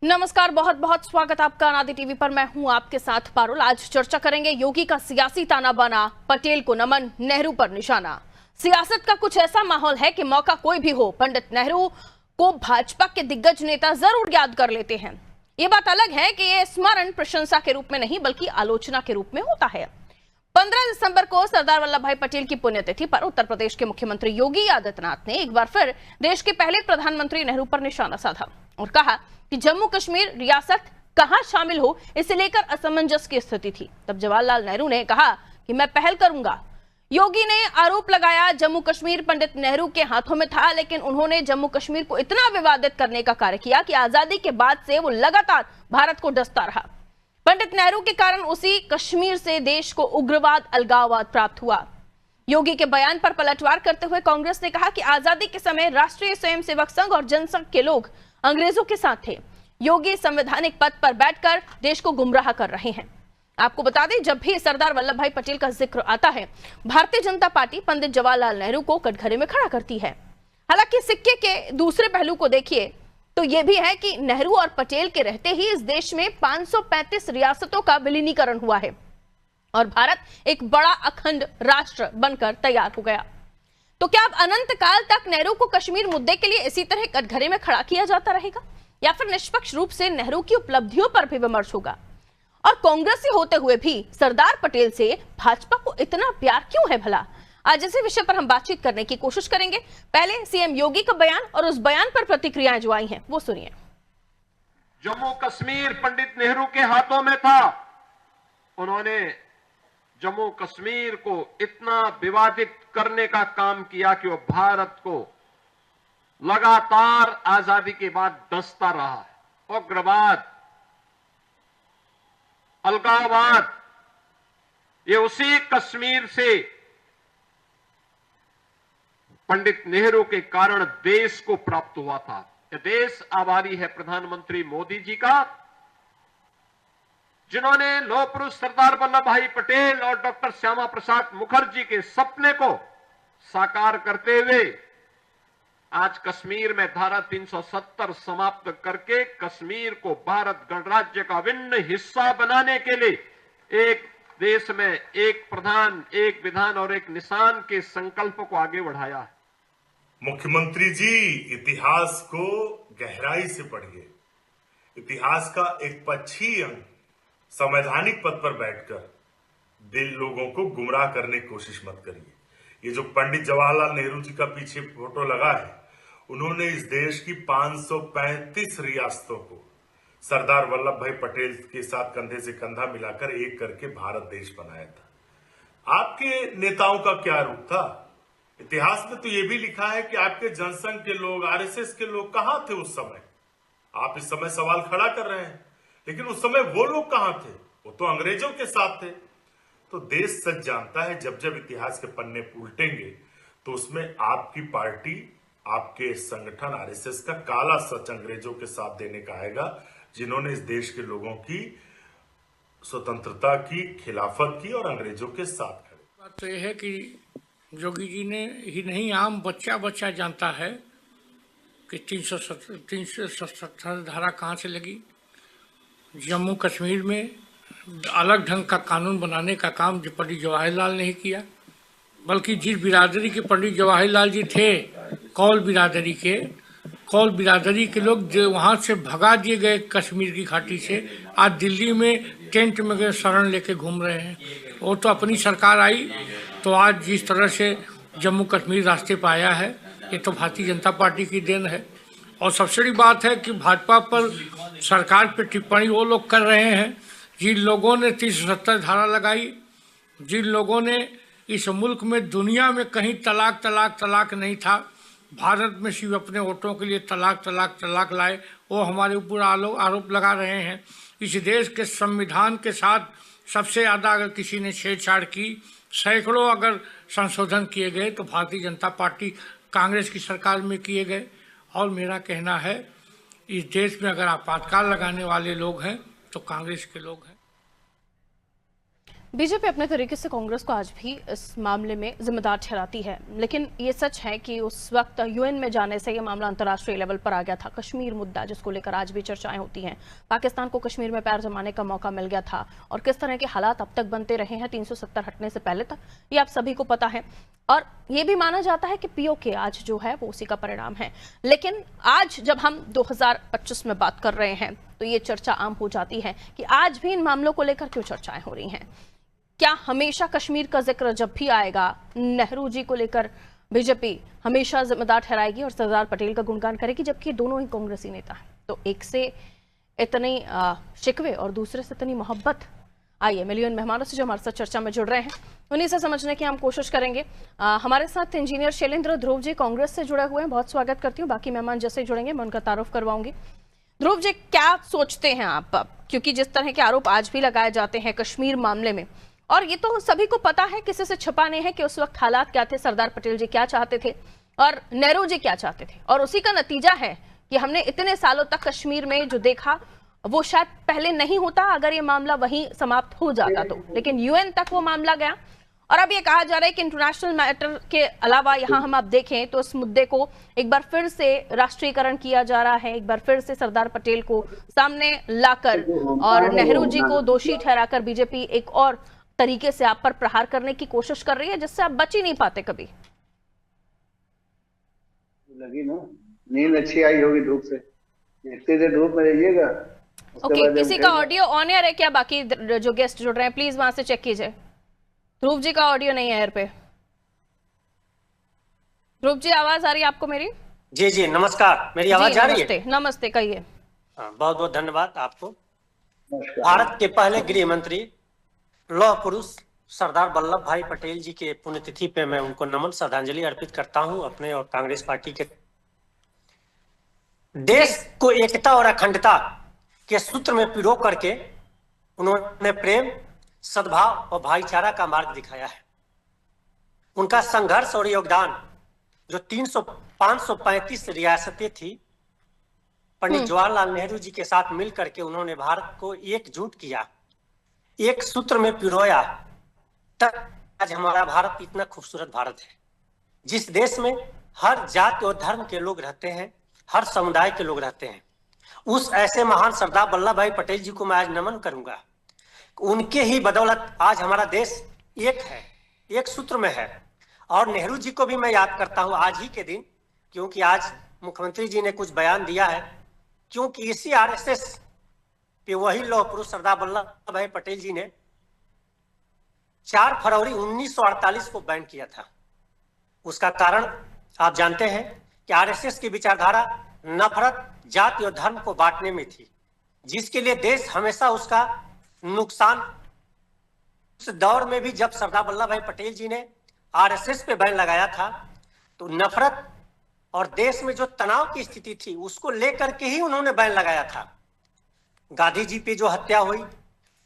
नमस्कार, बहुत बहुत स्वागत आपका अनादि टीवी पर। मैं हूं आपके साथ पारुल। आज चर्चा करेंगे योगी का सियासी ताना बाना, पटेल को नमन, नेहरू पर निशाना। सियासत का कुछ ऐसा माहौल है कि मौका कोई भी हो, पंडित नेहरू को भाजपा के दिग्गज नेता जरूर याद कर लेते हैं। ये बात अलग है कि ये स्मरण प्रशंसा के रूप में नहीं बल्कि आलोचना के रूप में होता है। 15 दिसंबर को सरदार वल्लभ भाई पटेल की पुण्यतिथि पर उत्तर प्रदेश के मुख्यमंत्री योगी आदित्यनाथ ने एक बार फिर देश के पहले प्रधानमंत्री नेहरू पर निशाना साधा और कहा कि जम्मू कश्मीर रियासत कहां शामिल हो, इसे लेकर असमंजस की स्थिति थी। तब जवाहरलाल नेहरू ने कहा कि मैं पहल करूंगा। योगी ने आरोप लगाया जम्मू कश्मीर पंडित नेहरू के हाथों में था, लेकिन उन्होंने जम्मू कश्मीर को इतना विवादित करने का कार्य किया कि आजादी के बाद से वो लगातार भारत को डसता रहा। पंडित नेहरू के कारण उसी कश्मीर से देश को उग्रवाद, अलगाववाद प्राप्त हुआ। योगी के बयान पर पलटवार करते हुए कांग्रेस ने कहा कि आजादी के समय राष्ट्रीय स्वयंसेवक संघ और जनसंघ के लोग अंग्रेजों के साथ थे। योगी संवैधानिक पद पर बैठकर देश को गुमराह कर रहे हैं। आपको बता दें, जब भी सरदार वल्लभ भाई पटेल का जिक्र आता है, भारतीय जनता पार्टी पंडित जवाहरलाल नेहरू को कटघरे में खड़ा करती है। हालांकि सिक्के के दूसरे पहलू को देखिए तो यह भी है कि नेहरू और पटेल के रहते ही इस देश में 535 रियासतों का विलीनीकरण हुआ है और भारत एक बड़ा अखंड राष्ट्र बनकर तैयार हो गया। तो क्या अब अनंत काल तक नेहरू को कश्मीर मुद्दे के लिए इसी तरह कटघरे में खड़ा किया जाता रहेगा, या फिर निष्पक्ष रूप से नेहरू की उपलब्धियों पर भी विमर्श होगा? और कांग्रेसी होते हुए भी सरदार पटेल से भाजपा को इतना प्यार क्यों है भला? आज इसी विषय पर हम बातचीत करने की कोशिश करेंगे। पहले सीएम योगी का बयान और उस बयान पर प्रतिक्रियाएं जो आई हैं वो सुनिए। जम्मू कश्मीर पंडित नेहरू के हाथों में था। उन्होंने जम्मू कश्मीर को इतना विवादित करने का काम किया कि वो भारत को लगातार आजादी के बाद डसता रहा। उग्रवाद, अलगाववाद, ये उसी कश्मीर से पंडित नेहरू के कारण देश को प्राप्त हुआ था। यह देश आभारी है प्रधानमंत्री मोदी जी का, जिन्होंने लौह पुरुष सरदार वल्लभ भाई पटेल और डॉक्टर श्यामा प्रसाद मुखर्जी के सपने को साकार करते हुए आज कश्मीर में धारा 370 समाप्त करके कश्मीर को भारत गणराज्य का अभिन्न हिस्सा बनाने के लिए एक देश में एक प्रधान, एक विधान और एक निशान के संकल्प को आगे बढ़ाया है। मुख्यमंत्री जी, इतिहास को गहराई से पढ़िए। इतिहास का एक पक्षी अंग संवैधानिक पद पर बैठकर दिल लोगों को गुमराह करने की कोशिश मत करिए। ये जो पंडित जवाहरलाल नेहरू जी का पीछे फोटो लगा है, उन्होंने इस देश की 535 रियासतों को सरदार वल्लभ भाई पटेल के साथ कंधे से कंधा मिलाकर एक करके भारत देश बनाया था। आपके नेताओं का क्या रूप था? इतिहास में तो यह भी लिखा है कि आपके जनसंघ के लोग, आरएसएस के लोग कहां थे उस समय? आप इस समय सवाल खड़ा कर रहे हैं, लेकिन उस समय वो लोग कहां थे? वो तो अंग्रेजों के साथ थे। तो देश सच जानता है, जब जब इतिहास के पन्ने उल्टेंगे तो उसमें आपकी पार्टी, आपके संगठन आरएसएस का काला सच अंग्रेजों के साथ देने का आएगा, जिन्होंने इस देश के लोगों की स्वतंत्रता की खिलाफत की और अंग्रेजों के साथ खड़े। बात तो यह है कि योगी जी ने ही नहीं, आम बच्चा जानता है कि 370 धारा कहाँ से लगी। जम्मू कश्मीर में अलग ढंग का कानून बनाने का काम पंडित जवाहरलाल ने ही किया, बल्कि जिस बिरादरी के पंडित जवाहरलाल जी थे, कौल बिरादरी के लोग जो वहाँ से भगा दिए गए कश्मीर की घाटी से, आज दिल्ली में टेंट में शरण लेके घूम रहे हैं। वो तो अपनी सरकार आई तो आज जिस तरह से जम्मू कश्मीर रास्ते पर आया है, ये तो भारतीय जनता पार्टी की देन है। और सबसे बड़ी बात है कि भाजपा पर, सरकार पर टिप्पणी वो लोग कर रहे हैं जिन लोगों ने 370 धारा लगाई, जिन लोगों ने इस मुल्क में, दुनिया में कहीं तलाक नहीं था, भारत में सिर्फ अपने वोटों के लिए तलाक लाए, वो हमारे ऊपर आरोप लगा रहे हैं। इस देश के संविधान के साथ सबसे ज़्यादा अगर किसी ने छेड़छाड़ की, सैकड़ों अगर संशोधन किए गए तो भारतीय जनता पार्टी, कांग्रेस की सरकार में किए गए। और मेरा कहना है, इस देश में अगर आपातकाल लगाने वाले लोग हैं तो कांग्रेस के लोग हैं। बीजेपी अपने तरीके से कांग्रेस को आज भी इस मामले में जिम्मेदार ठहराती है, लेकिन ये सच है कि उस वक्त यूएन में जाने से ये मामला अंतर्राष्ट्रीय लेवल पर आ गया था। कश्मीर मुद्दा जिसको लेकर आज भी चर्चाएं होती हैं, पाकिस्तान को कश्मीर में पैर जमाने का मौका मिल गया था और किस तरह के हालात अब तक बनते रहे हैं 370 हटने से पहले तक, ये आप सभी को पता है। और ये भी माना जाता है कि पीओके आज जो है वो उसी का परिणाम है। लेकिन आज जब हम 2025 में बात कर रहे हैं तो ये चर्चा आम हो जाती है कि आज भी इन मामलों को लेकर क्यों चर्चाएं हो रही हैं। क्या हमेशा कश्मीर का जिक्र जब भी आएगा नेहरू जी को लेकर बीजेपी हमेशा जिम्मेदार ठहराएगी और सरदार पटेल का गुणगान करेगी, जबकि दोनों ही कांग्रेसी नेता हैं? तो एक से इतनी शिकवे और दूसरे से इतनी मोहब्बत। आइए मिलियन मेहमानों से जो हमारे साथ चर्चा में जुड़ रहे हैं उन्हीं से समझने की हम कोशिश करेंगे। हमारे साथ इंजीनियर शैलेंद्र ध्रुव जी कांग्रेस से जुड़े हुए हैं, बहुत स्वागत करती हूँ। बाकी मेहमान जैसे जुड़ेंगे मैं उनका तारुफ करवाऊंगी। ध्रुव जी, क्या सोचते हैं आप, क्योंकि जिस तरह के आरोप आज भी लगाए जाते हैं कश्मीर मामले में, और ये तो सभी को पता है, किसी से छुपा नहीं है कि उस वक्त हालात क्या थे, सरदार पटेल जी क्या चाहते थे और नेहरू जी क्या चाहते थे, और उसी का नतीजा है कि हमने इतने सालों तक कश्मीर में जो देखा वो शायद पहले नहीं होता अगर ये मामला वहीं समाप्त हो जाता तो, लेकिन यूएन तक वो मामला गया। और अब ये कहा जा रहा है कि इंटरनेशनल मैटर के अलावा यहाँ हम आप देखें तो इस मुद्दे को एक बार फिर से राष्ट्रीयकरण किया जा रहा है, एक बार फिर से सरदार पटेल को सामने लाकर और नेहरू जी को दोषी ठहराकर बीजेपी एक और तरीके से आप पर प्रहार करने की कोशिश कर रही है, जिससे आप बच ही नहीं पाते कभी। लगी ना, नींद अच्छी आई होगी धूप से, देखते थे धूप में रहिएगा। ओके, किसी का ऑडियो ऑन एयर है क्या? बाकी जो गेस्ट जुड़ रहे हैं प्लीज वहां से चेक कीजिए। ध्रुव जी का ऑडियो नहीं है एयर पे। ध्रुव जी, आवाज आ रही है आपको मेरी? जी जी, नमस्कार, मेरी आवाज आ रही है? नमस्ते, कहिए। बहुत बहुत धन्यवाद आपको। भारत के पहले गृह मंत्री, लौह पुरुष सरदार वल्लभ भाई पटेल जी के पुण्यतिथि पे मैं उनको नमन श्रद्धांजलि अर्पित करता हूं अपने और कांग्रेस पार्टी के। देश को एकता और अखंडता के सूत्र में पिरो करके उन्होंने प्रेम, सद्भाव और भाईचारा का मार्ग दिखाया है। उनका संघर्ष और योगदान जो 535 रियासतें थी, पंडित जवाहरलाल नेहरू जी के साथ मिल करके उन्होंने भारत को एकजुट किया, एक सूत्र में पिरोया, तब आज हमारा भारत इतना खूबसूरत भारत है, जिस देश में हर जाति और धर्म के लोग रहते हैं, हर समुदाय के लोग रहते हैं। उस ऐसे महान सरदार वल्लभ भाई पटेल जी को मैं आज नमन करूंगा। उनके ही बदौलत आज हमारा देश एक है, एक सूत्र में है। और नेहरू जी को भी मैं याद करता हूं आज ही के दिन, क्योंकि आज मुख्यमंत्री जी ने कुछ बयान दिया है, क्योंकि इसी आरएसएस पे वही लौह पुरुष सरदार वल्लभ भाई पटेल जी ने 4 फरवरी 1948 को बैन किया था। उसका कारण आप जानते हैं कि आरएसएस की विचारधारा नफरत, जाति और धर्म को बांटने में थी, जिसके लिए देश हमेशा उसका नुकसान। उस दौर में भी जब सरदार वल्लभ भाई पटेल जी ने आरएसएस पे बैन लगाया था तो नफरत और देश में जो तनाव की स्थिति थी उसको लेकर के ही उन्होंने बैन लगाया था। गांधी जी पे जो हत्या हुई,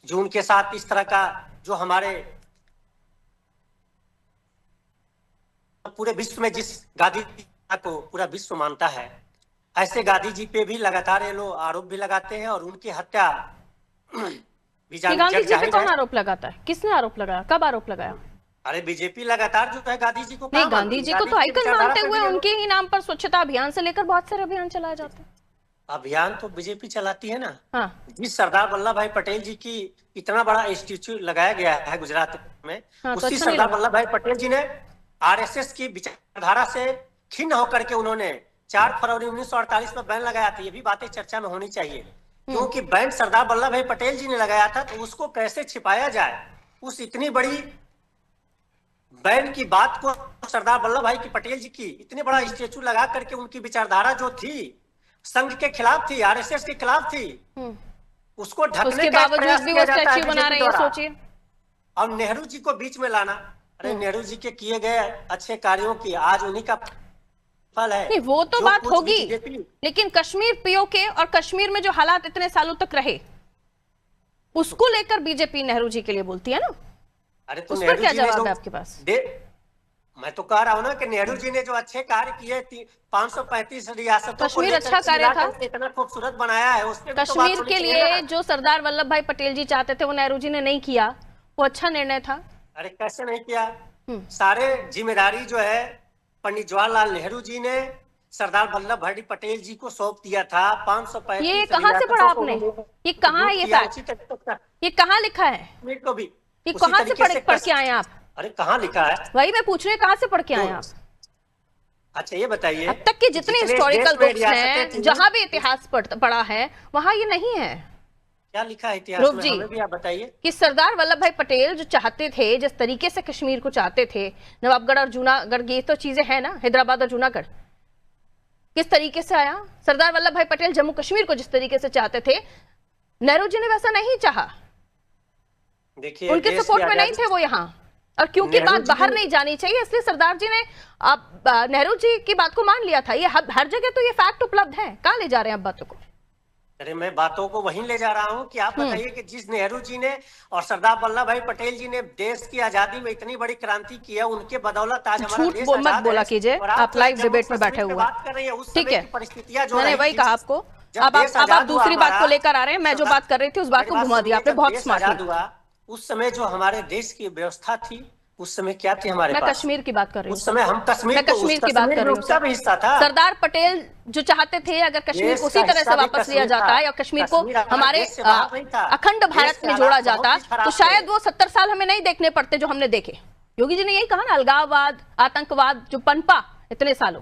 जो उनके साथ इस तरह का जो हमारे पूरे विश्व में जिस गांधी जी को पूरा विश्व मानता है, ऐसे गांधी जी पे भी लगातार ये लोग आरोप भी लगाते हैं और उनकी हत्या भी गांधी जी पे कौन आरोप लगाता है? किसने आरोप लगाया, कब आरोप लगाया? अरे बीजेपी लगातार जो है गांधी जी को नहीं, गांधी जी को तो आइकन मानते हुए उनके ही नाम पर स्वच्छता अभियान से लेकर बहुत सारे अभियान चलाए जाते हैं। अभियान तो बीजेपी चलाती है ना। हाँ। जिस सरदार वल्लभ भाई पटेल जी की इतना बड़ा स्टैच्यू लगाया गया है गुजरात में, हाँ, उसी तो सरदार वल्लभ भाई पटेल जी ने आरएसएस की विचारधारा से खिन्न होकर के उन्होंने 4 फरवरी 1948 में बैन लगाया था। ये भी बातें चर्चा में होनी चाहिए, क्योंकि बैन सरदार वल्लभ भाई पटेल जी ने लगाया था, तो उसको कैसे छिपाया जाए। उस इतनी बड़ी बैन की बात को सरदार वल्लभ भाई की पटेल जी की इतने बड़ा स्टेचू लगा करके उनकी विचारधारा जो थी संघ के खिलाफ थी, आरएसएस के खिलाफ थी, उसको ढकने का प्रयास किया जाता है बना रहे हैं, सोचिए। और नेहरू जी को बीच में लाना, अरे नेहरू जी के किए गए अच्छे कार्यों की आज उन्हीं का फल है। नहीं, वो तो बात होगी, लेकिन कश्मीर पीओके और कश्मीर में जो हालात इतने सालों तक रहे उसको लेकर बीजेपी नेहरू जी के लिए बोलती है ना। अरे तो उस पर क्या जवाब है आपके पास? मैं तो कह रहा हूँ ना कि नेहरू जी ने जो अच्छे कार्य किए, 535 रियासतों कश्मीर अच्छा कार्य था, इतना खूबसूरत बनाया है, उसमें कश्मीर के लिए जो सरदार वल्लभ भाई पटेल जी चाहते थे वो नेहरू जी ने नहीं किया। वो अच्छा निर्णय था? अरे कैसे नहीं किया? सारे जिम्मेदारी जो है पंडित जवाहरलाल नेहरू जी ने सरदार वल्लभ भाई पटेल जी को सौंप दिया था। 535 ये कहाँ से पढ़ा आपने? ये कहाँ है ये फैक्ट? ये कहाँ लिखा है? को भी ये कहाँ से पढ़ के आए आप? अरे कहाँ लिखा है? वही मैं पूछ रही हूँ, कहाँ से पढ़ के आए आप? अच्छा ये बताइए, अब तक के जितने हिस्टोरिकल बुक्स हैं, जहां भी इतिहास पढ़ा है, वहां ये नहीं है। क्या लिखा है इतिहास में? हमें भी आप बताइए कि सरदार वल्लभ भाई पटेल जो चाहते थे, जिस तरीके से कश्मीर को चाहते थे, नवाबगढ़ और जूनागढ़, ये तो चीजें हैं ना, हैदराबाद और जूनागढ़, किस तरीके से आया? सरदार वल्लभ भाई पटेल जम्मू कश्मीर को जिस तरीके से चाहते थे, नेहरू जी ने वैसा नहीं चाहा। देखिए उनके सपोर्ट में नहीं थे वो यहाँ, और क्योंकि बात बाहर नहीं जानी चाहिए, इसलिए सरदार जी ने नेहरू जी की बात को मान लिया था। ये हर जगह तो ये फैक्ट उपलब्ध है, कहाँ ले जा रहे हैं आप बातों को? अरे मैं बातों को वहीं ले जा रहा हूँ कि आप बताइए कि जिस नेहरू जी ने और सरदार वल्लभ भाई पटेल जी ने देश की आजादी में इतनी बड़ी क्रांति की है, उनके बदौलत आज हमारा देश आजाद है। मत बोला कीजिए, आप लाइव डिबेट में बैठे हुए बात कर रही है। उस ठीक है, परिस्थितियां जो मैंने वही कहा आपको। अब आप दूसरी बात को लेकर आ रहे हैं। मैं जो बात कर रही थी उस बात को घुमा दिया आपने, बहुत स्मार्ट हुआ। उस समय जो हमारे देश की व्यवस्था थी, उस समय क्या थी हमारे पास? मैं कश्मीर की बात कर रही हूँ। उस समय हम कश्मीर की बात कर रही हूँ। सब हिस्सा था। सरदार पटेल जो चाहते थे, अगर कश्मीर को उसी तरह से वापस लिया जाता है और कश्मीर को हमारे अखंड भारत में जोड़ा जाता, तो शायद वो 70 साल हमें नहीं देखने पड़ते जो हमने देखे। योगी जी ने यही कहा ना, अलगाववाद, आतंकवाद जो पनपा इतने सालों,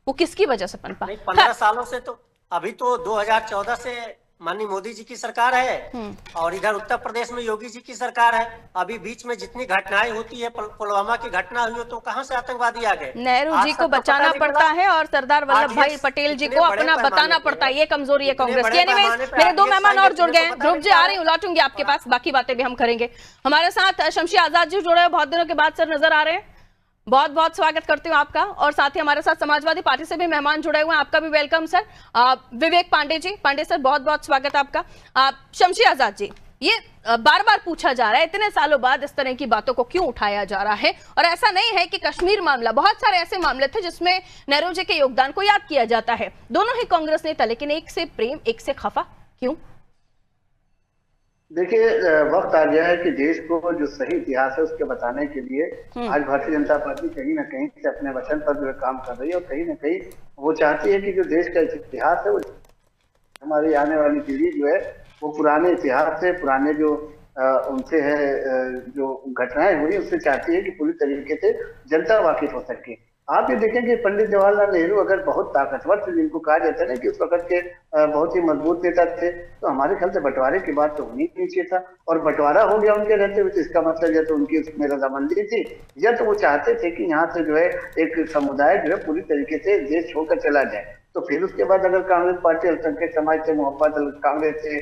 वो किसकी वजह से पनपा? 15 सालों से तो, अभी तो 2014 से माननीय मोदी जी की सरकार है और इधर उत्तर प्रदेश में योगी जी की सरकार है। अभी बीच में जितनी घटनाएं होती है, पुलवामा की घटना हुई, तो कहाँ से आतंकवादी आ गए? नेहरू जी को बचाना पड़ता है और सरदार वल्लभ भाई पटेल जी को अपना बताना पड़ता है। ये कमजोरी है कांग्रेस की। एनीवेज, मेरे 2 मेहमान और जुड़ गए हैं। ध्रुव जी आ रही हूँ, लौटूंगी आपके पास, बाकी बातें भी हम करेंगे। हमारे साथ शमशी आजाद जी जुड़े, बहुत दिनों के बाद सर नजर आ रहे हैं, बहुत बहुत स्वागत करती हूँ आपका। और साथ ही हमारे साथ समाजवादी पार्टी से भी मेहमान जुड़े हुए हैं, आपका भी वेलकम सर। विवेक पांडे जी, पांडे सर, बहुत बहुत स्वागत आपका। शमशी आजाद जी, ये बार बार पूछा जा रहा है, इतने सालों बाद इस तरह की बातों को क्यों उठाया जा रहा है? और ऐसा नहीं है कि कश्मीर मामला, बहुत सारे ऐसे मामले थे जिसमें नेहरू जी के योगदान को याद किया जाता है। दोनों ही कांग्रेस नेता, लेकिन एक से प्रेम, एक से खफा, क्यों? देखिए, वक्त आ गया है कि देश को जो सही इतिहास है उसके बताने के लिए आज भारतीय जनता पार्टी कहीं ना कहीं से अपने वचन पर जो है काम कर रही है, और कहीं ना कहीं वो चाहती है कि जो देश का इतिहास है, वो हमारी आने वाली पीढ़ी जो है वो पुराने इतिहास से, पुराने जो उनसे है जो घटनाएं हुई, उससे चाहती है कि पूरी तरीके से जनता वाकिफ हो सके। आप ये देखें कि पंडित जवाहरलाल नेहरू अगर बहुत ताकतवर थे, जिनको कहा जाता है ना कि उस वक्त के बहुत ही मजबूत नेता थे, तो हमारे ख्याल से बंटवारे की बात तो होनी नहीं चाहिए था। और बंटवारा हो गया उनके रहते हुए, तो इसका मतलब या तो उनकी उसमें रजामंदी थी, या तो वो चाहते थे कि यहाँ से जो है एक समुदाय जो है पूरी तरीके से देश छोड़कर चला जाए। तो फिर उसके बाद अगर कांग्रेस पार्टी अल्पसंख्यक समाज से मोहब्बत, कांग्रेस से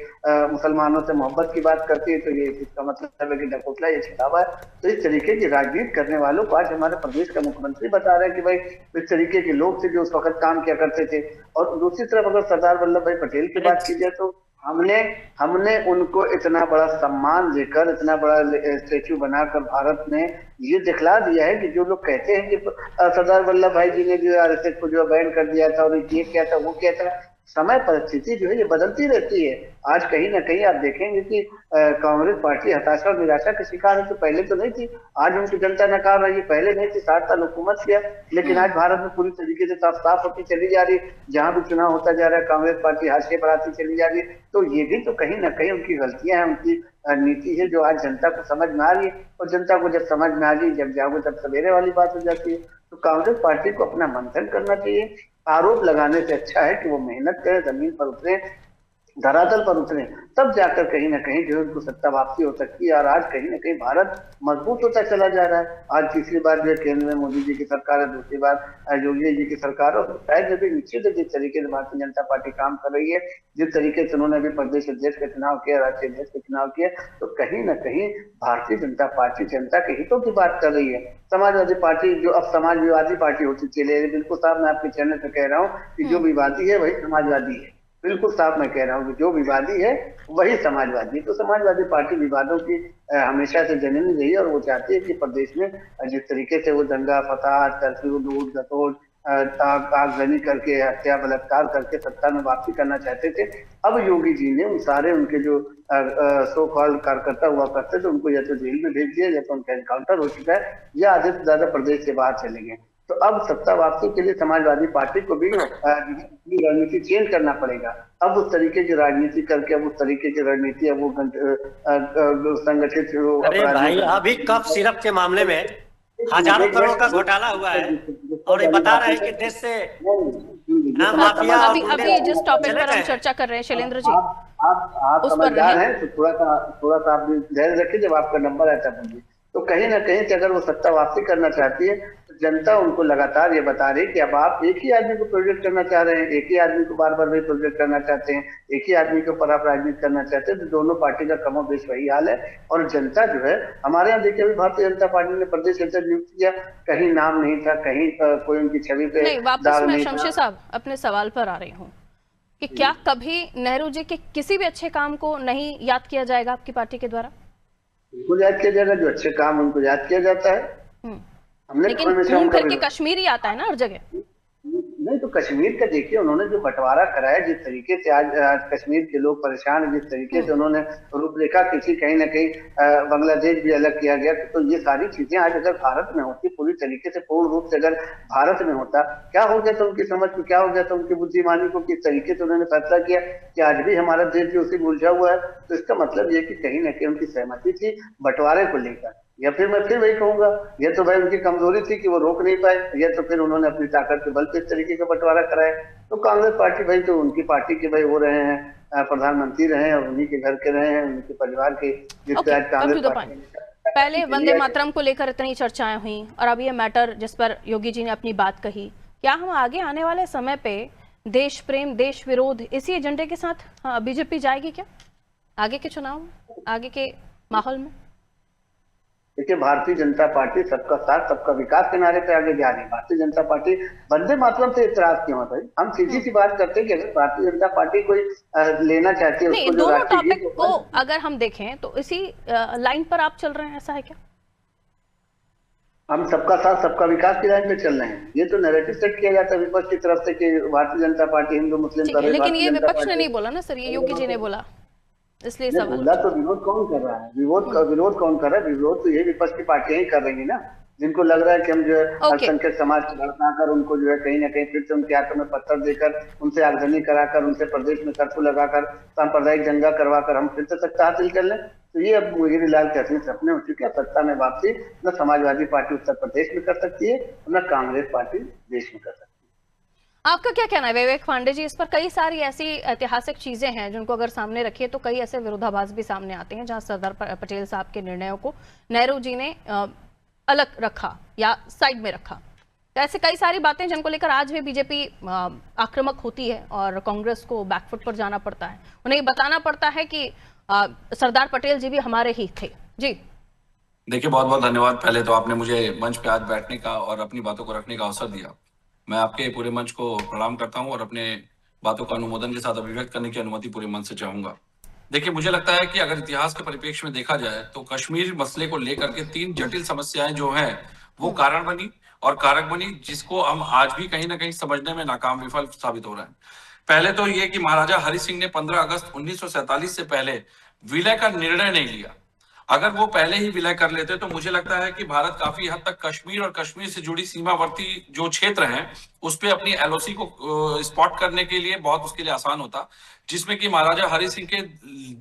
मुसलमानों से मोहब्बत की बात करती है, तो ये इसका मतलब है कि ढकोसला, ये छिड़ावा है। तो इस तरीके की राजनीति करने वालों को आज हमारे प्रदेश का मुख्यमंत्री बता रहे हैं कि भाई इस तरीके के लोग थे जो उस वक्त काम किया करते थे। और दूसरी तरफ अगर सरदार वल्लभ भाई पटेल की बात की जाए, तो हमने उनको इतना बड़ा सम्मान देकर, इतना बड़ा स्टेच्यू बनाकर भारत में ये दिखला दिया है कि जो लोग कहते हैं कि सरदार वल्लभ भाई जी ने जो आरएसएस को जो बैन कर दिया था और ये क्या था वो क्या था, समय परिस्थिति जो है ये बदलती रहती है। आज कहीं ना कहीं आप देखेंगे कि कांग्रेस पार्टी हताशा और निराशा का शिकार है, तो पहले तो नहीं थी। आज उनकी जनता नकार रही है, पहले नहीं थी। 60 साल हुकूमत किया, लेकिन आज भारत में पूरी तरीके से साफ साफ होती चली जा रही है। जहां भी चुनाव होता जा रहा है, कांग्रेस पार्टी हाशिए पर आती चली जा रही है। तो ये भी तो कहीं ना कहीं उनकी गलतियां हैं, उनकी नीति है जो आज जनता को समझ में आ रही है। और जनता को जब समझ में आ रही है, जब जागो तब सवेरे वाली बात हो जाती है। तो कांग्रेस पार्टी को अपना मंथन करना चाहिए। आरोप लगाने से अच्छा है कि वो मेहनत करें, जमीन पर उतरे, धरातल पर उतरे, तब जाकर कहीं ना कहीं जो है उनको सत्ता वापसी हो सकती है। और आज कहीं ना कहीं भारत मजबूत होता चला जा रहा है। आज तीसरी बार जो केंद्र में मोदी जी की सरकार है, दूसरी बार योगी जी की सरकार है। शायद भी निश्चित है जिस तरीके से भारतीय जनता पार्टी काम कर रही है, जिस तरीके से उन्होंने अभी प्रदेश अध्यक्ष का चुनाव किया, राष्ट्रीय अध्यक्ष का चुनाव किया, तो कहीं ना कहीं भारतीय जनता पार्टी जनता के हितों की बात कर रही है। समाजवादी पार्टी जो अब समाजवादी पार्टी होती चली है, बिल्कुल साफ मैं आपके चैनल पे कह रहा हूँ कि जो विवादी है वही समाजवादी है। बिल्कुल साफ मैं कह रहा हूँ कि जो विवादी है वही समाजवादी। तो समाजवादी पार्टी विवादों की हमेशा से जननी रही है, और वो चाहती है कि प्रदेश में जिस तरीके से वो दंगा फसाद, कर्फ्यू, लूट खसोट, आगजनी करके, हत्या बलात्कार करके सत्ता में वापसी करना चाहते थे। अब योगी जी ने उन सारे उनके जो सो कॉल्ड कार्यकर्ता हुआ करते थे उनको या तो जेल में भेज दिया, या तो उनका एनकाउंटर हो चुका है, या आधे से ज्यादा प्रदेश से बाहर चले गए। तो अब सत्ता वापसी के लिए समाजवादी पार्टी को भी रणनीति चेंज करना पड़ेगा। अब उस तरीके की राजनीति करके, अब उस तरीके की रणनीति, अब वो संगठित। अरे भाई, अभी कफ सिरप के मामले में हजारों करोड़ का घोटाला हुआ है और ये बता रहे हैं कि देश से माफिया। अभी जिस टॉपिक पर हम चर्चा कर रहे हैं शैलेंद्र जी, आप समझदार हैं तो थोड़ा सा आप धैर्य रखिए, जब आपका नंबर आता है। तो कहीं ना कहीं से अगर वो सत्ता वापसी करना चाहती है तो जनता उनको लगातार ये बता रही है कि अब आप एक ही आदमी को प्रोजेक्ट करना चाह रहे हैं, एक ही आदमी को बार बार वही प्रोजेक्ट करना चाहते हैं, एक ही आदमी के ऊपर आप राजनीति करना चाहते हैं। तो दोनों पार्टी का कमोबेश वही हाल है। और जनता जो है, हमारे यहाँ देखिए, अभी भारतीय जनता पार्टी ने प्रदेश अध्यक्ष नियुक्त किया, कहीं नाम नहीं था, कहीं कोई उनकी छवि पे नहीं। वापस मैं शमशेर साहब अपने सवाल पर आ रही हूँ कि क्या कभी नेहरू जी के किसी भी अच्छे काम को नहीं याद किया जाएगा आपकी पार्टी के द्वारा? बिल्कुल याद किया जाएगा, जो अच्छे काम उनको याद किया जाता है। हमने लेकिन घूम फिर के कश्मीर ही आता है ना हर जगह। नहीं तो कश्मीर का देखिए, उन्होंने जो बंटवारा कराया, जिस तरीके से आज कश्मीर के लोग परेशान हैं, जिस तरीके से उन्होंने रूपरेखा खींची, कहीं ना कहीं बांग्लादेश भी अलग किया गया। तो ये सारी चीजें आज अगर भारत में होती, पूरी तरीके से पूर्ण रूप से अगर भारत में होता, क्या हो गया था उनकी समझ में, क्या हो गया था उनकी बुद्धिमानी को, किस तरीके से उन्होंने फैसला किया कि आज भी हमारा देश जो उसी में उलझा हुआ है। तो इसका मतलब ये कि कहीं ना कहीं उनकी सहमति थी बंटवारे को लेकर, या फिर मैं फिर वही कहूंगा, ये तो भाई उनकी कमजोरी थी कि वो रोक नहीं पाए, या तो फिर उन्होंने अपनी ताकत के बल पे इस तरीके का बंटवारा कराया। तो कांग्रेस पार्टी भाई, तो उनकी पार्टी के भाई हो रहे हैं, प्रधानमंत्री रहे हैं, और उन्हीं के घर के रहे हैं, उनके परिवार के, जिससे आज कांग्रेस पार्टी। पहले वंदे मातरम को लेकर इतनी चर्चाएं हुई, और अब ये मैटर जिस पर योगी जी ने अपनी बात कही, क्या हम आगे आने वाले समय पे देश प्रेम, देश विरोध, इसी एजेंडे के साथ बीजेपी जाएगी क्या आगे के चुनाव में, आगे के माहौल में? देखिए, भारतीय जनता पार्टी सबका साथ सबका विकास के नारे पे आगे जा रही है। भारतीय जनता पार्टी वंदे मातरम से इतराज क्यों है भाई? हम सीधी सी बात करते हैं कि अगर भारतीय जनता पार्टी कोई लेना चाहती है, नहीं, दोनों टॉपिक को अगर हम देखें तो इसी लाइन पर आप चल रहे हैं, ऐसा है क्या? हम सबका साथ सबका विकास की लाइन पे चल रहे हैं। ये तो नैरेटिव सेट किया जाता है विपक्ष की तरफ से कि भारतीय जनता पार्टी हिंदू मुस्लिम, लेकिन ये विपक्ष ने नहीं बोला ना सर, ये योगी जी ने बोला, इसलिए सवाल। बोला तो विरोध कौन कर रहा है? विरोध कौन कर रहा है? विरोध तो ये विपक्ष की पार्टियां ही कर रही है ना, जिनको लग रहा है कि हम जो है अल्पसंख्यक समाज को भड़काकर, उनको जो है कहीं ना कहीं फिर से उनके आंखों में पत्थर देकर, उनसे आगजनी कराकर, उनसे प्रदेश में कर्फ्यू लगाकर, सांप्रदायिक दंगा करवाकर हम फिर से सत्ता हासिल कर लें। तो ये अब गिरिलाल के असली सपने हो चुके हैं। सत्ता में वापसी न समाजवादी पार्टी उत्तर प्रदेश में कर सकती है, न कांग्रेस पार्टी देश में कर सकती है। आपका क्या कहना है विवेक पांडे जी? इस पर कई सारी ऐसी ऐतिहासिक चीजें हैं जिनको अगर सामने रखिए तो कई ऐसे विरोधाभास भी सामने आते हैं, जहां सरदार पटेल साहब के निर्णयों को नेहरू जी ने अलग रखा या साइड में रखा। तो ऐसे कई सारी बातें जिनको लेकर आज भी बीजेपी आक्रामक होती है और कांग्रेस को बैकफुट पर जाना पड़ता है, उन्हें बताना पड़ता है कि सरदार पटेल जी भी हमारे ही थे। जी देखिए, बहुत बहुत धन्यवाद। पहले तो आपने मुझे मंच पे आज बैठने का और अपनी बातों को रखने का अवसर दिया। मैं आपके पूरे मंच को प्रणाम करता हूं और अपने बातों का अनुमोदन के साथ अभिव्यक्त करने की अनुमति पूरे मन से चाहूंगा। देखिए, मुझे लगता है कि अगर इतिहास के परिप्रेक्ष्य में देखा जाए तो कश्मीर मसले को लेकर के 3 जटिल समस्याएं जो हैं वो कारण बनी और कारक बनी, जिसको हम आज भी कहीं ना कहीं समझने में नाकाम विफल साबित हो रहे हैं। पहले तो ये कि महाराजा हरि सिंह ने 15 अगस्त 1947 से पहले विलय का निर्णय नहीं लिया। अगर वो पहले ही विलय कर लेते तो मुझे लगता है कि भारत काफी हद तक कश्मीर और कश्मीर से जुड़ी सीमावर्ती जो क्षेत्र हैं उस पे अपनी एलओसी को स्पॉट करने के लिए बहुत उसके लिए आसान होता, जिसमें कि महाराजा हरि सिंह के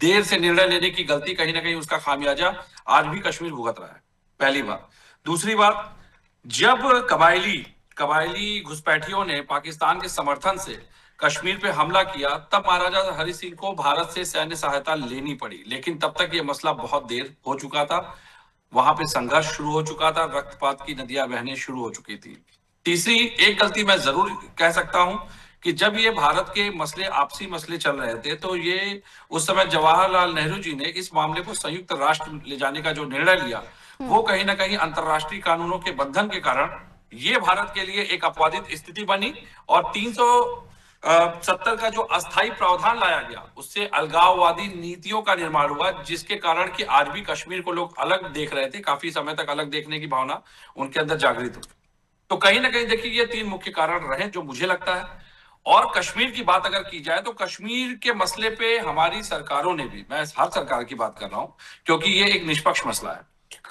देर से निर्णय लेने की गलती कहीं ना कहीं उसका खामियाजा आज भी कश्मीर भुगत रहा है। पहली बात। दूसरी बात, जब कबायली घुसपैठियों ने पाकिस्तान के समर्थन से कश्मीर पे हमला किया तब महाराजा हरि सिंह को भारत से सैन्य सहायता लेनी पड़ी, लेकिन तब तक ये मसला बहुत देर हो चुका था, वहां पे संघर्ष शुरू हो चुका था, रक्तपात की नदियां बहने शुरू हो चुकी थी। तीसरी एक गलती मैं जरूर कह सकता हूं कि जब ये भारत के मसले आपसी मसले चल रहे थे तो ये उस समय जवाहरलाल नेहरू जी ने इस मामले को संयुक्त राष्ट्र ले जाने का जो निर्णय लिया वो कहीं ना कहीं अंतरराष्ट्रीय कानूनों के बंधन के कारण ये भारत के लिए एक अपवादित स्थिति बनी और 370 का जो अस्थायी प्रावधान लाया गया उससे अलगाववादी नीतियों का निर्माण हुआ, जिसके कारण कि आज भी कश्मीर को लोग अलग देख रहे थे, काफी समय तक अलग देखने की भावना उनके अंदर जागृत हुई। तो कहीं ना कहीं देखिए ये 3 मुख्य कारण रहे जो मुझे लगता है। और कश्मीर की बात अगर की जाए तो कश्मीर के मसले पे हमारी सरकारों ने भी, मैं हर सरकार की बात कर रहा हूं क्योंकि ये एक निष्पक्ष मसला है,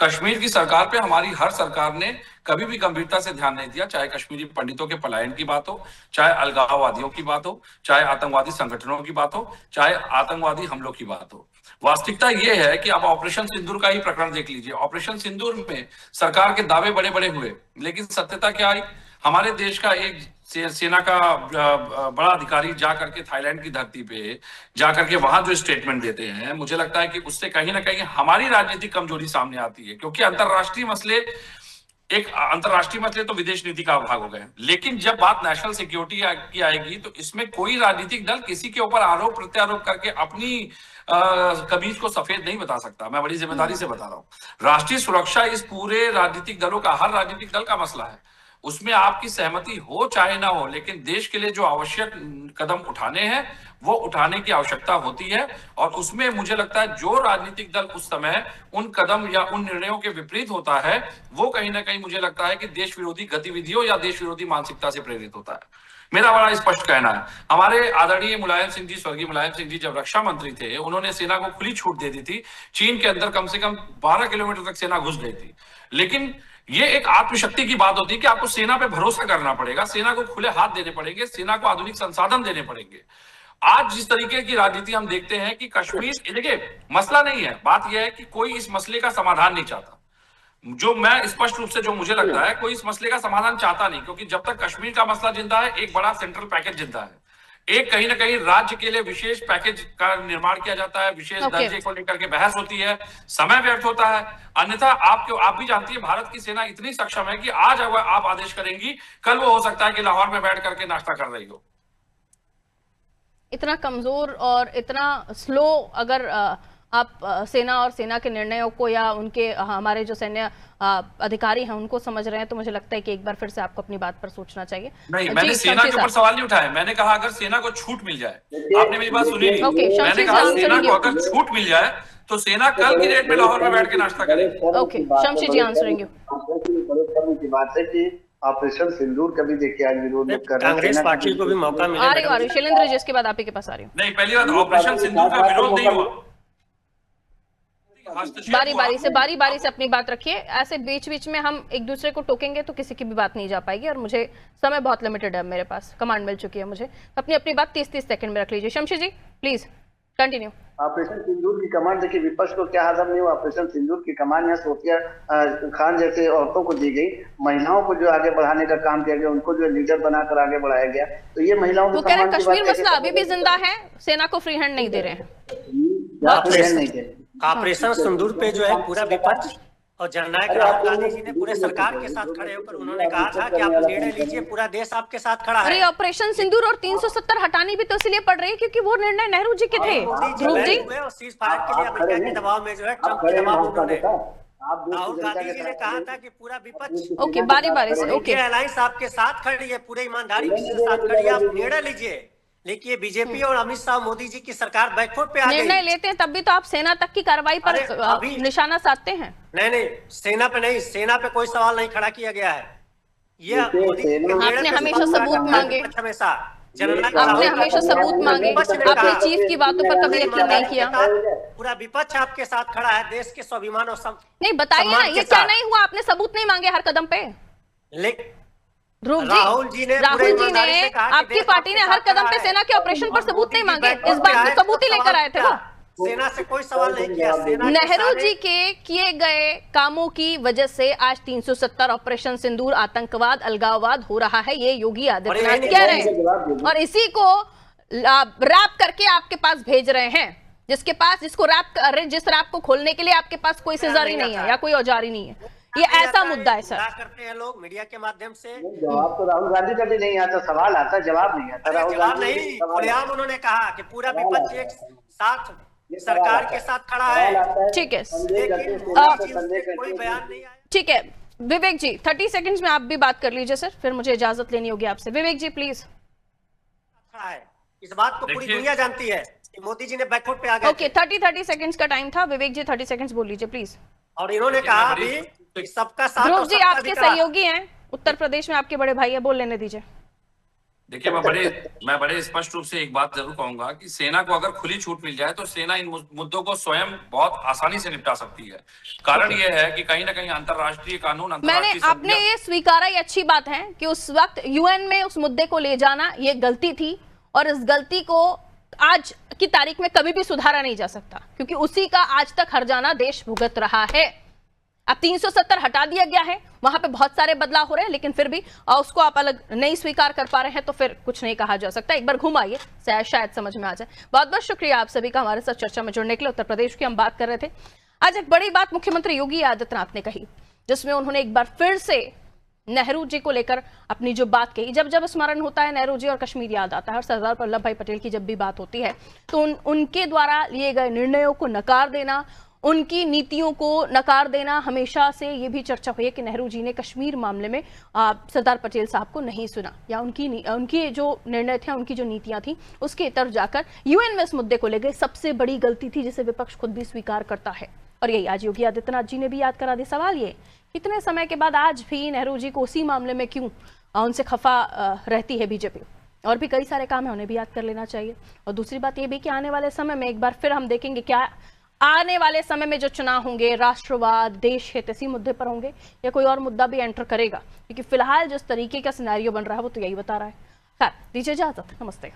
कश्मीर की सरकार पे हमारी हर सरकार ने कभी भी गंभीरता से ध्यान नहीं दिया, चाहे कश्मीरी पंडितों के पलायन की बात हो, चाहे अलगाववादियों की बात हो, चाहे आतंकवादी संगठनों की बात हो, चाहे आतंकवादी हमलों की बात हो। वास्तविकता यह है कि आप ऑपरेशन सिंदूर का ही प्रकरण देख लीजिए। ऑपरेशन सिंदूर में सरकार के दावे बड़े बड़े हुए, लेकिन सत्यता क्या आई? हमारे देश का एक सेना का बड़ा अधिकारी जाकर के थाईलैंड की धरती पे जाकर के वहां जो स्टेटमेंट देते हैं, मुझे लगता है कि उससे कहीं ना कहीं हमारी राजनीतिक कमजोरी सामने आती है, क्योंकि अंतरराष्ट्रीय मसले तो विदेश नीति का भाग हो गए, लेकिन जब बात नेशनल सिक्योरिटी की आएगी तो इसमें कोई राजनीतिक दल किसी के ऊपर आरोप प्रत्यारोप करके अपनी कमीज को सफेद नहीं बता सकता। मैं बड़ी जिम्मेदारी से बता रहा हूं, राष्ट्रीय सुरक्षा इस पूरे राजनीतिक दलों का, हर राजनीतिक दल का मसला है। उसमें आपकी सहमति हो चाहे ना हो, लेकिन देश के लिए जो आवश्यक कदम उठाने हैं वो उठाने की आवश्यकता होती है। और उसमें मुझे लगता है जो राजनीतिक दल उस समय उन कदम या उन निर्णयों के विपरीत होता है, वो कहीं ना कहीं मुझे लगता है कि देश विरोधी गतिविधियों या देश विरोधी मानसिकता से प्रेरित होता है। मेरा बड़ा स्पष्ट कहना है, हमारे आदरणीय मुलायम सिंह जी, स्वर्गीय मुलायम सिंह जी जब रक्षा मंत्री थे, उन्होंने सेना को खुली छूट दे दी थी। चीन के अंदर कम से कम 12 किलोमीटर तक सेना घुस गई थी। लेकिन ये एक आत्मशक्ति की बात होती है कि आपको सेना पे भरोसा करना पड़ेगा, सेना को खुले हाथ देने पड़ेंगे, सेना को आधुनिक संसाधन देने पड़ेंगे। आज जिस तरीके की राजनीति हम देखते हैं कि कश्मीर, देखिए मसला नहीं है, बात यह है कि कोई इस मसले का समाधान नहीं चाहता। जो मैं स्पष्ट रूप से जो मुझे लगता है, कोई इस मसले का समाधान चाहता नहीं, क्योंकि जब तक कश्मीर का मसला जिंदा है, एक बड़ा सेंट्रल पैकेज जिंदा है। एक कहीं ना कहीं राज्य के लिए विशेष पैकेज का निर्माण किया जाता है, विशेष दर्जे को लेकर के बहस होती है, समय व्यर्थ होता है। अन्यथा आप भी जानती है भारत की सेना इतनी सक्षम है कि आज अगर आप आदेश करेंगी, कल वो हो सकता है कि लाहौर में बैठ करके नाश्ता कर रही हो। इतना कमजोर और इतना स्लो अगर आप सेना और सेना के निर्णयों को या उनके हमारे जो सैन्य अधिकारी हैं उनको समझ रहे हैं, तो मुझे लगता है कि एक बार फिर से आपको अपनी बात पर सोचना चाहिए। नहीं, मैंने सेना के ऊपर सवाल नहीं उठाया, मैंने कहा अगर सेना को छूट मिल जाए, आपने मेरी बात सुनी नहीं, मैंने कहा सेना को अगर छूट मिल जाए तो सेना कल की डेट में लाहौर में बैठ के नाश्ता करेगी। Okay, Shamsher ji answering you. की बात है कि ऑपरेशन सिंदूर का भी देखिए आज विरोध कर रहे हैं, कांग्रेस पार्टी को भी मौका मिले। आ रही हूँ शैलेंद्र जी, इसके बाद आप ही के पास आ रही हूँ। नहीं, पहली बात, ऑपरेशन सिंदूर का विरोध नहीं हुआ। बारी बारी से अपनी बात रखिए, ऐसे बीच बीच में हम एक दूसरे को टोकेंगे तो किसी की भी बात नहीं जा पाएगी, और मुझे समय बहुत लिमिटेड है, मेरे पास कमांड मिल चुकी है मुझे। अपनी बात 30-30 सेकंड में रख लीजिए। शमशेर जी प्लीज कंटिन्यू। ऑपरेशन सिंदूर की कमांड देखिए, विपक्ष को क्या हजम नहीं हुआ। ऑपरेशन सिंदूर की कमांड यहाँ सोफिया खान जैसे औरतों को दी गई, महिलाओं को जो आगे बढ़ाने का काम किया गया, उनको जो लीडर बनाकर आगे बढ़ाया गया, तो ये महिलाओं वो कह रहे हैं कश्मीर मसला अभी भी जिंदा है, सेना को फ्री हैंड नहीं दे रहे हैं। ऑपरेशन सिंदूर पे जो है पूरा विपक्ष और जननायक राहुल गांधी जी ने पूरे सरकार के साथ खड़े होकर उन्होंने कहा था कि आप निर्णय लीजिए, पूरा देश आपके साथ खड़ा है। अरे ऑपरेशन सिंदूर और 370 हटानी भी तो इसलिए पड़ रही है क्योंकि वो निर्णय नेहरू जी के थे। ध्रुव जी, सीज फायर के लिए अमेरिका के दबाव में जो है ट्रंप के दबाव में उन्होंने, राहुल गांधी जी ने कहा था कि पूरा विपक्ष, ओके बारी से, ओके अलायंस आपके साथ खड़ी है, पूरे ईमानदारी के साथ खड़ी है, आप निर्णय लीजिए। लेकिन बीजेपी और अमित शाह मोदी जी की सरकार बैकफुट पे आ गई। निर्णय लेते हैं तब भी तो आप सेना तक की कार्रवाई पर निशाना साधते हैं। नहीं, सेना पे नहीं, सेना पे कोई सवाल नहीं खड़ा किया गया है। ये आपने हमेशा सबूत मांगे, हमेशा आपने हमेशा सबूत मांगे, आपने चीफ की बातों पर कभी यकीन नहीं किया। पूरा विपक्ष आपके साथ खड़ा है, देश के स्वाभिमान और नहीं बताइए ना, ये क्या नहीं हुआ? आपने सबूत नहीं मांगे हर कदम पे। ध्रुव जी, राहुल जी ने आपकी पार्टी ने हर कदम पे सेना के ऑपरेशन पर सबूत नहीं मांगे, इस बार तो सबूत ही लेकर आए थे वो। सेना से कोई सवाल नहीं किया। नेहरू जी के किए गए कामों की वजह से आज 370 ऑपरेशन सिंदूर, आतंकवाद, अलगाववाद हो रहा है, ये योगी आदित्यनाथ कह रहे हैं, और इसी को रैप करके आपके पास भेज रहे हैं, जिस रैप को खोलने के लिए आपके पास कोई सीजर ही नहीं है या कोई औजार ही नहीं है। ये ऐसा मुद्दा है सर। करते हैं लोग मीडिया के माध्यम से। जवाब तो राहुल गांधी का भी नहीं आता, सवाल आता, जवाब नहीं आता। राहुल गांधी नहीं, खुलेआम उन्होंने कहा कि पूरा विपक्ष एक साथ सरकार के साथ खड़ा है। ठीक है, कोई बयान नहीं आया। ठीक है विवेक जी, 30 सेकंड्स में आप भी बात कर लीजिए सर, फिर मुझे इजाजत लेनी होगी आपसे। विवेक जी प्लीज। इस बात को पूरी दुनिया जानती है कि मोदी जी ने बैकफुट पे आ गए। ओके, 30 सेकंड्स का टाइम था। विवेक जी 30 सेकंड्स बोल लीजिए प्लीज। और इन्होंने कहा अभी सबका साथ। ध्रुव जी आपके सहयोगी हैं, उत्तर प्रदेश में आपके बड़े भाई है, बोल लेने दीजिए। देखिए, मैं बड़े स्पष्ट रूप से एक बात जरूर कहूंगा कि सेना को अगर खुली छूट मिल जाए तो सेना इन मुद्दों को स्वयं बहुत आसानी से निपटा सकती है। कारण यह है कि कहीं ना कहीं अंतर्राष्ट्रीय कानून, आपने ये स्वीकारा, ये अच्छी बात है कि उस वक्त यूएन में उस मुद्दे को ले जाना ये गलती थी, और इस गलती को आज की तारीख में कभी भी सुधारा नहीं जा सकता, क्योंकि उसी का आज तक हर्जाना देश भुगत रहा है। अब 370 हटा दिया गया है, वहां पे बहुत सारे बदलाव हो रहे हैं, लेकिन फिर भी उसको आप अलग नहीं स्वीकार कर पा रहे हैं, तो फिर कुछ नहीं कहा जा सकता। एक बार घुम आइए, शायद समझ में आ जाए। बहुत बहुत शुक्रिया आप सभी का हमारे साथ चर्चा में जुड़ने के लिए। उत्तर प्रदेश की हम बात कर रहे थे। आज एक बड़ी बात मुख्यमंत्री योगी आदित्यनाथ ने कही, जिसमें उन्होंने एक बार फिर से नेहरू जी को लेकर अपनी जो बात कही। जब जब स्मरण होता है नेहरू जी और कश्मीर याद आता है, और सरदार वल्लभ भाई पटेल की जब भी बात होती है तो उनके द्वारा लिए गए निर्णयों को नकार देना, उनकी नीतियों को नकार देना, हमेशा से ये भी चर्चा हुई है कि नेहरू जी ने कश्मीर मामले में सरदार पटेल साहब को नहीं सुना, या उनकी जो निर्णय थे, उनकी जो नीतियां थी, उसके तरफ जाकर यूएन में इस मुद्दे को ले गए। सबसे बड़ी गलती थी, जिसे विपक्ष खुद भी स्वीकार करता है। और यही आज योगी आदित्यनाथ जी ने भी याद करा दिया। सवाल ये, कितने समय के बाद आज भी नेहरू जी को उसी मामले में क्यों उनसे खफा रहती है बीजेपी? और भी कई सारे काम है, उन्हें भी याद कर लेना चाहिए। और दूसरी बात ये भी कि आने वाले समय में एक बार फिर हम देखेंगे क्या आने वाले समय में जो चुनाव होंगे, राष्ट्रवाद, देश हित, इसी मुद्दे पर होंगे, या कोई और मुद्दा भी एंटर करेगा? क्योंकि फिलहाल जिस तरीके का सिनेरियो बन रहा है वो तो यही बता रहा है। खैर, दीजिए इजाजत, नमस्ते।